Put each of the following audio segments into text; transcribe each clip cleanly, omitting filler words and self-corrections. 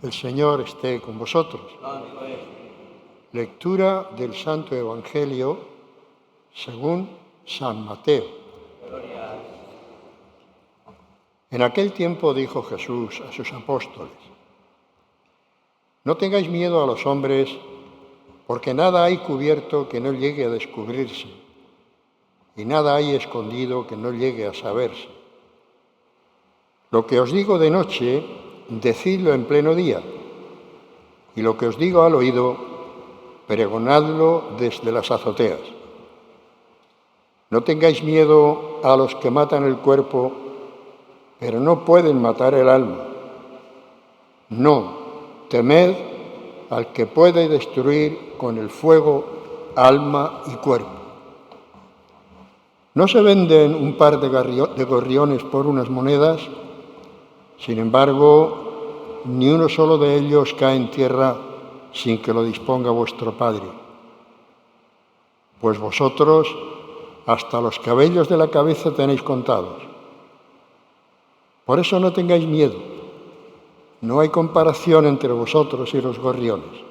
El Señor esté con vosotros. Lectura del Santo Evangelio según San Mateo. En aquel tiempo dijo Jesús a sus apóstoles: no tengáis miedo a los hombres, porque nada hay cubierto que no llegue a descubrirse, y nada hay escondido que no llegue a saberse. Lo que os digo de noche, decidlo en pleno día, y lo que os digo al oído, pregonadlo desde las azoteas. No tengáis miedo a los que matan el cuerpo, pero no pueden matar el alma. No, temed al que puede destruir con el fuego alma y cuerpo. ¿No se venden un par de gorriones por unas monedas? Sin embargo, ni uno solo de ellos cae en tierra sin que lo disponga vuestro Padre. Pues vosotros hasta los cabellos de la cabeza tenéis contados. Por eso no tengáis miedo. No hay comparación entre vosotros y los gorriones.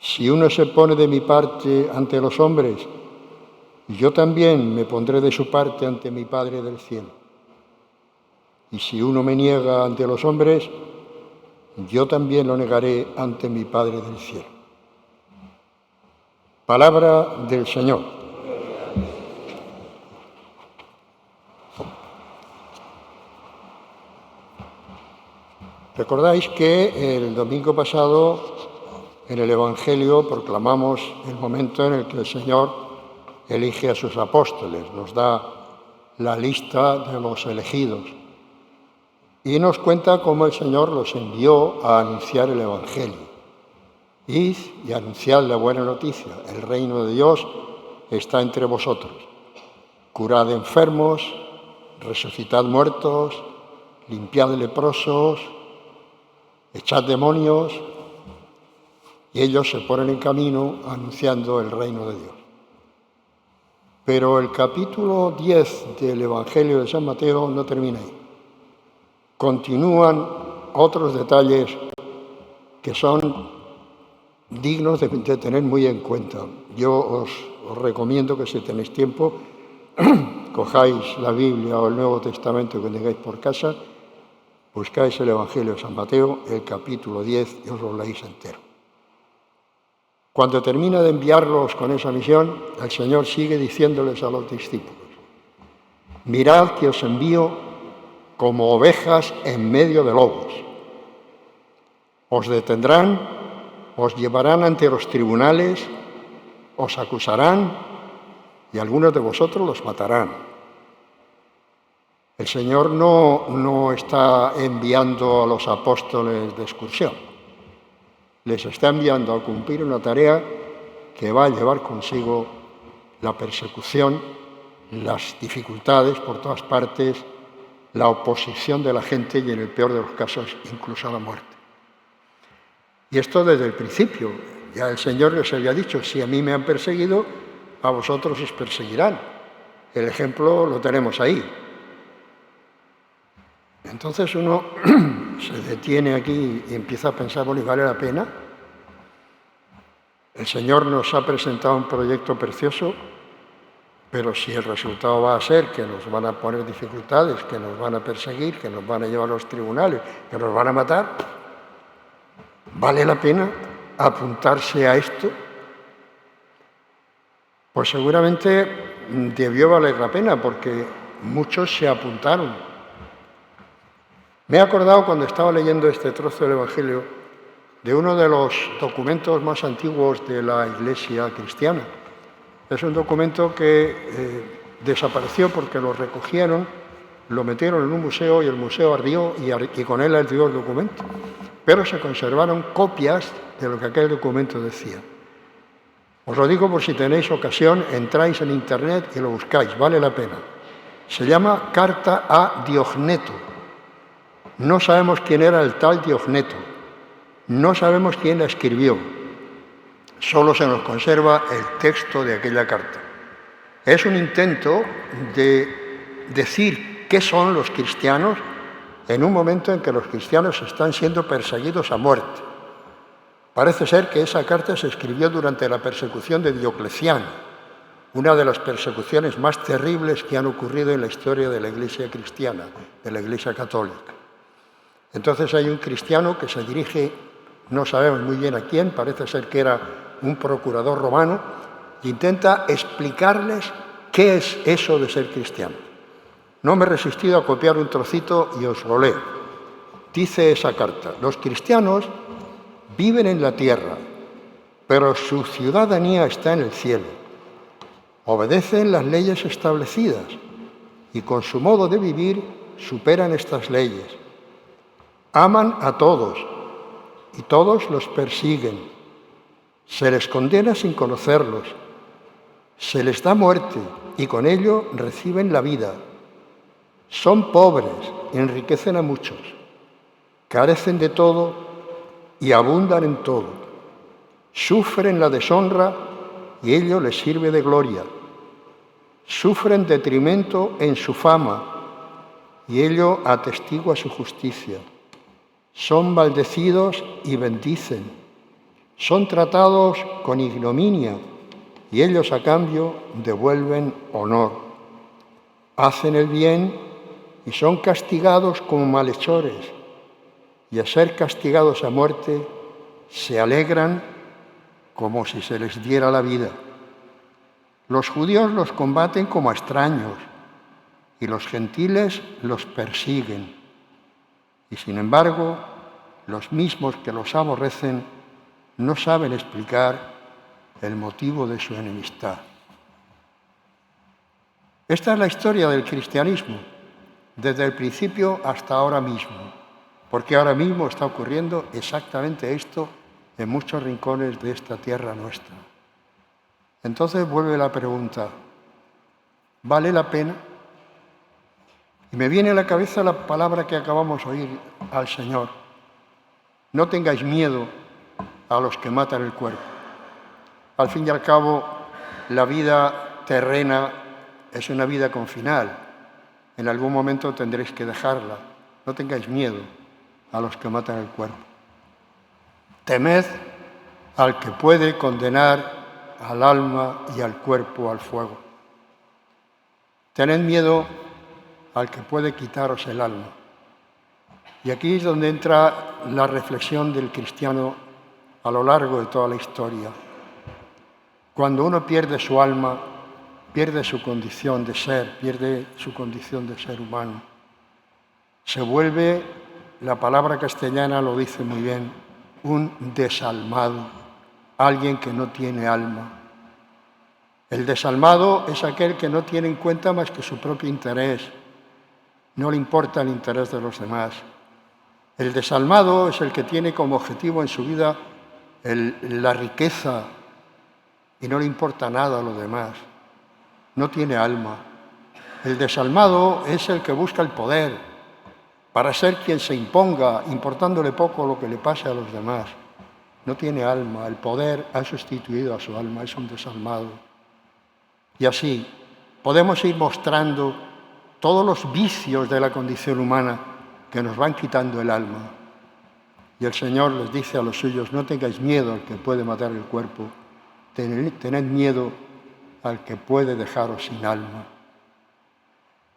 Si uno se pone de mi parte ante los hombres, yo también me pondré de su parte ante mi Padre del cielo. Y si uno me niega ante los hombres, yo también lo negaré ante mi Padre del cielo. Palabra del Señor. Recordáis que el domingo pasado en el Evangelio proclamamos el momento en el que el Señor elige a sus apóstoles, nos da la lista de los elegidos y nos cuenta cómo el Señor los envió a anunciar el Evangelio. Id y anunciad la buena noticia: el reino de Dios está entre vosotros. Curad enfermos, resucitad muertos, limpiad leprosos, echad demonios, y ellos se ponen en camino anunciando el reino de Dios. Pero el capítulo 10 del Evangelio de San Mateo no termina ahí. Continúan otros detalles que son dignos de tener muy en cuenta. Yo os recomiendo que si tenéis tiempo, cojáis la Biblia o el Nuevo Testamento que tengáis por casa, buscáis el Evangelio de San Mateo, el capítulo 10, y os lo leéis entero. Cuando termina de enviarlos con esa misión, el Señor sigue diciéndoles a los discípulos: mirad que os envío como ovejas en medio de lobos. Os detendrán, os llevarán ante los tribunales, os acusarán y algunos de vosotros los matarán. El Señor no está enviando a los apóstoles de excursión. Les está enviando a cumplir una tarea que va a llevar consigo la persecución, las dificultades por todas partes, la oposición de la gente y, en el peor de los casos, incluso la muerte. Y esto desde el principio. Ya el Señor les había dicho: si a mí me han perseguido, a vosotros os perseguirán. El ejemplo lo tenemos ahí. Entonces uno se detiene aquí y empieza a pensar: bueno, ¿y vale la pena? El Señor nos ha presentado un proyecto precioso, pero si el resultado va a ser que nos van a poner dificultades, que nos van a perseguir, que nos van a llevar a los tribunales, que nos van a matar, ¿vale la pena apuntarse a esto? Pues seguramente debió valer la pena, porque muchos se apuntaron. Me he acordado, cuando estaba leyendo este trozo del Evangelio, de uno de los documentos más antiguos de la Iglesia cristiana. Es un documento que desapareció porque lo recogieron, lo metieron en un museo y el museo ardió y con él ardió el documento. Pero se conservaron copias de lo que aquel documento decía. Os lo digo por si tenéis ocasión, entráis en Internet y lo buscáis, vale la pena. Se llama Carta a Diogneto. No sabemos quién era el tal Diogneto, no sabemos quién la escribió, solo se nos conserva el texto de aquella carta. Es un intento de decir qué son los cristianos en un momento en que los cristianos están siendo perseguidos a muerte. Parece ser que esa carta se escribió durante la persecución de Diocleciano, una de las persecuciones más terribles que han ocurrido en la historia de la Iglesia cristiana, de la Iglesia católica. Entonces hay un cristiano que se dirige, no sabemos muy bien a quién, parece ser que era un procurador romano, e intenta explicarles qué es eso de ser cristiano. No me he resistido a copiar un trocito y os lo leo. Dice esa carta: los cristianos viven en la tierra, pero su ciudadanía está en el cielo. Obedecen las leyes establecidas y con su modo de vivir superan estas leyes. Aman a todos y todos los persiguen. Se les condena sin conocerlos. Se les da muerte y con ello reciben la vida. Son pobres y enriquecen a muchos. Carecen de todo y abundan en todo. Sufren la deshonra y ello les sirve de gloria. Sufren detrimento en su fama y ello atestigua su justicia. Son maldecidos y bendicen. Son tratados con ignominia y ellos a cambio devuelven honor. Hacen el bien y son castigados como malhechores, y a ser castigados a muerte se alegran como si se les diera la vida. Los judíos los combaten como a extraños y los gentiles los persiguen. Y sin embargo, los mismos que los aborrecen no saben explicar el motivo de su enemistad. Esta es la historia del cristianismo, desde el principio hasta ahora mismo, porque ahora mismo está ocurriendo exactamente esto en muchos rincones de esta tierra nuestra. Entonces vuelve la pregunta: ¿vale la pena? Y me viene a la cabeza la palabra que acabamos de oír al Señor: no tengáis miedo a los que matan el cuerpo. Al fin y al cabo, la vida terrena es una vida con final. En algún momento tendréis que dejarla. No tengáis miedo a los que matan el cuerpo. Temed al que puede condenar al alma y al cuerpo al fuego. Tened miedo al que puede quitaros el alma. Y aquí es donde entra la reflexión del cristiano a lo largo de toda la historia. Cuando uno pierde su alma, pierde su condición de ser, pierde su condición de ser humano. Se vuelve, la palabra castellana lo dice muy bien, un desalmado, alguien que no tiene alma. El desalmado es aquel que no tiene en cuenta más que su propio interés, no le importa el interés de los demás. El desalmado es el que tiene como objetivo en su vida la riqueza y no le importa nada a los demás. No tiene alma. El desalmado es el que busca el poder para ser quien se imponga, importándole poco lo que le pase a los demás. No tiene alma. El poder ha sustituido a su alma, es un desalmado. Y así podemos ir mostrando todos los vicios de la condición humana que nos van quitando el alma. Y el Señor les dice a los suyos: no tengáis miedo al que puede matar el cuerpo, tened miedo al que puede dejaros sin alma.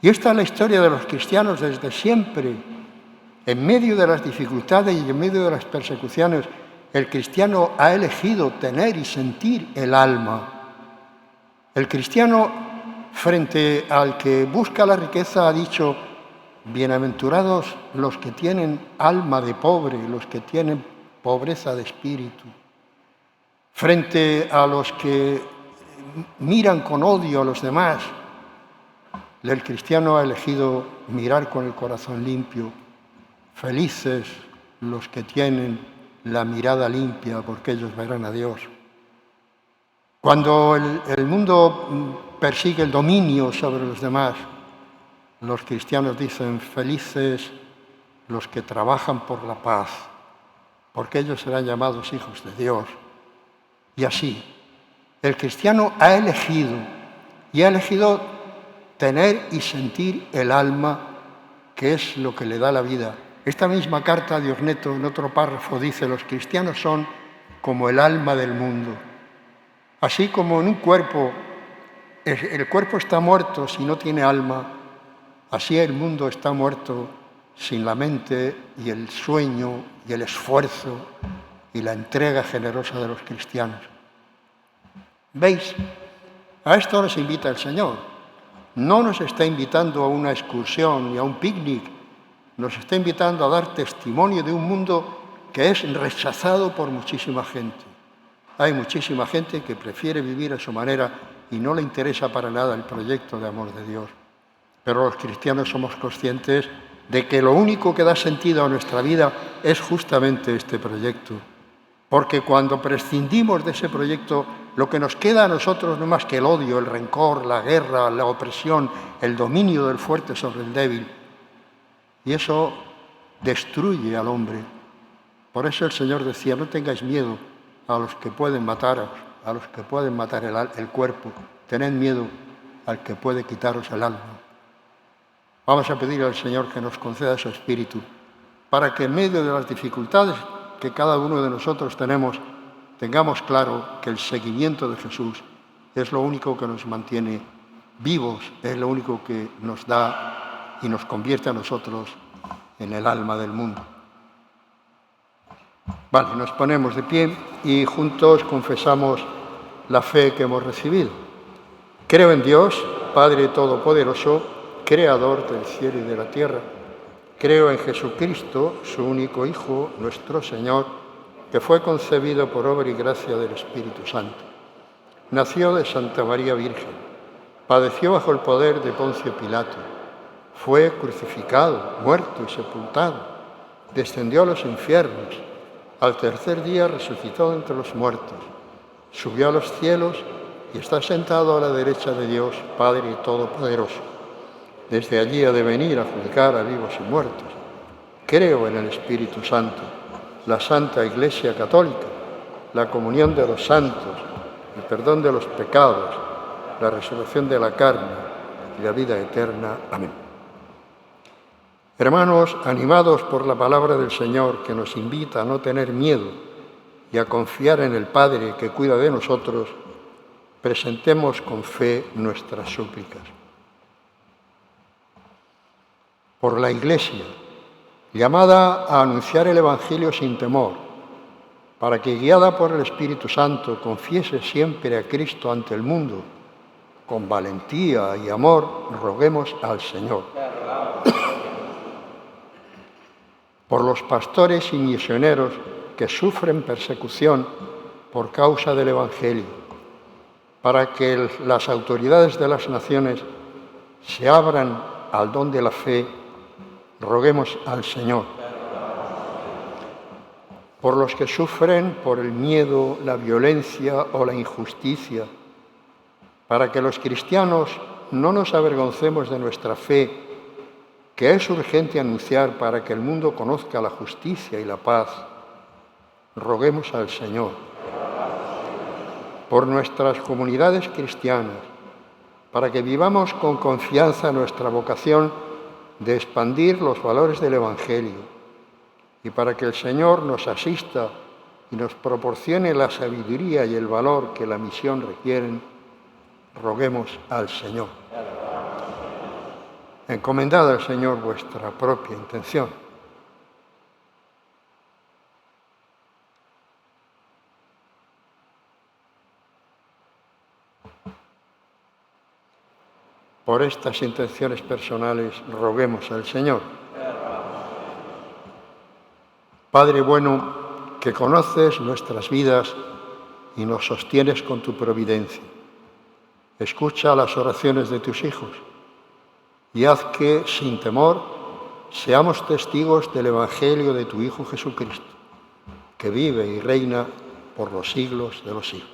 Y esta es la historia de los cristianos desde siempre. En medio de las dificultades y en medio de las persecuciones, el cristiano ha elegido tener y sentir el alma. El cristiano, frente al que busca la riqueza, ha dicho: bienaventurados los que tienen alma de pobre, los que tienen pobreza de espíritu. Frente a los que miran con odio a los demás, el cristiano ha elegido mirar con el corazón limpio. Felices los que tienen la mirada limpia, porque ellos verán a Dios. Cuando el mundo persigue el dominio sobre los demás, los cristianos dicen: felices los que trabajan por la paz, porque ellos serán llamados hijos de Dios. Y así, el cristiano ha elegido tener y sentir el alma que es lo que le da la vida. Esta misma carta de Orneto, en otro párrafo, dice: los cristianos son como el alma del mundo. Así como en un cuerpo, el cuerpo está muerto si no tiene alma, así el mundo está muerto sin la mente y el sueño y el esfuerzo y la entrega generosa de los cristianos. ¿Veis? A esto nos invita el Señor. No nos está invitando a una excursión ni a un picnic, nos está invitando a dar testimonio de un mundo que es rechazado por muchísima gente. Hay muchísima gente que prefiere vivir a su manera y no le interesa para nada el proyecto de amor de Dios. Pero los cristianos somos conscientes de que lo único que da sentido a nuestra vida es justamente este proyecto. Porque cuando prescindimos de ese proyecto, lo que nos queda a nosotros no es más que el odio, el rencor, la guerra, la opresión, el dominio del fuerte sobre el débil. Y eso destruye al hombre. Por eso el Señor decía: no tengáis miedo a los que pueden mataros, a los que pueden matar el cuerpo. Tened miedo al que puede quitaros el alma. Vamos a pedir al Señor que nos conceda su espíritu para que en medio de las dificultades que cada uno de nosotros tenemos, tengamos claro que el seguimiento de Jesús es lo único que nos mantiene vivos, es lo único que nos da y nos convierte a nosotros en el alma del mundo. Vale, nos ponemos de pie y juntos confesamos la fe que hemos recibido. Creo en Dios, Padre Todopoderoso, Creador del cielo y de la tierra. Creo en Jesucristo, su único Hijo, nuestro Señor, que fue concebido por obra y gracia del Espíritu Santo. Nació de Santa María Virgen, padeció bajo el poder de Poncio Pilato, fue crucificado, muerto y sepultado, descendió a los infiernos, al tercer día resucitó entre los muertos, subió a los cielos y está sentado a la derecha de Dios, Padre Todopoderoso. Desde allí ha de venir a juzgar a vivos y muertos. Creo en el Espíritu Santo, la Santa Iglesia Católica, la comunión de los santos, el perdón de los pecados, la resurrección de la carne y la vida eterna. Amén. Hermanos, animados por la palabra del Señor que nos invita a no tener miedo y a confiar en el Padre que cuida de nosotros, presentemos con fe nuestras súplicas. Por la Iglesia, llamada a anunciar el Evangelio sin temor, para que, guiada por el Espíritu Santo, confiese siempre a Cristo ante el mundo, con valentía y amor, roguemos al Señor. Por los pastores y misioneros que sufren persecución por causa del Evangelio, para que las autoridades de las naciones se abran al don de la fe, roguemos al Señor. Por los que sufren por el miedo, la violencia o la injusticia, para que los cristianos no nos avergoncemos de nuestra fe, que es urgente anunciar para que el mundo conozca la justicia y la paz, roguemos al Señor. Por nuestras comunidades cristianas, para que vivamos con confianza nuestra vocación de expandir los valores del Evangelio y para que el Señor nos asista y nos proporcione la sabiduría y el valor que la misión requieren, roguemos al Señor. Encomendad al Señor vuestra propia intención. Por estas intenciones personales, roguemos al Señor. Padre bueno, que conoces nuestras vidas y nos sostienes con tu providencia, escucha las oraciones de tus hijos y haz que, sin temor, seamos testigos del Evangelio de tu Hijo Jesucristo, que vive y reina por los siglos de los siglos.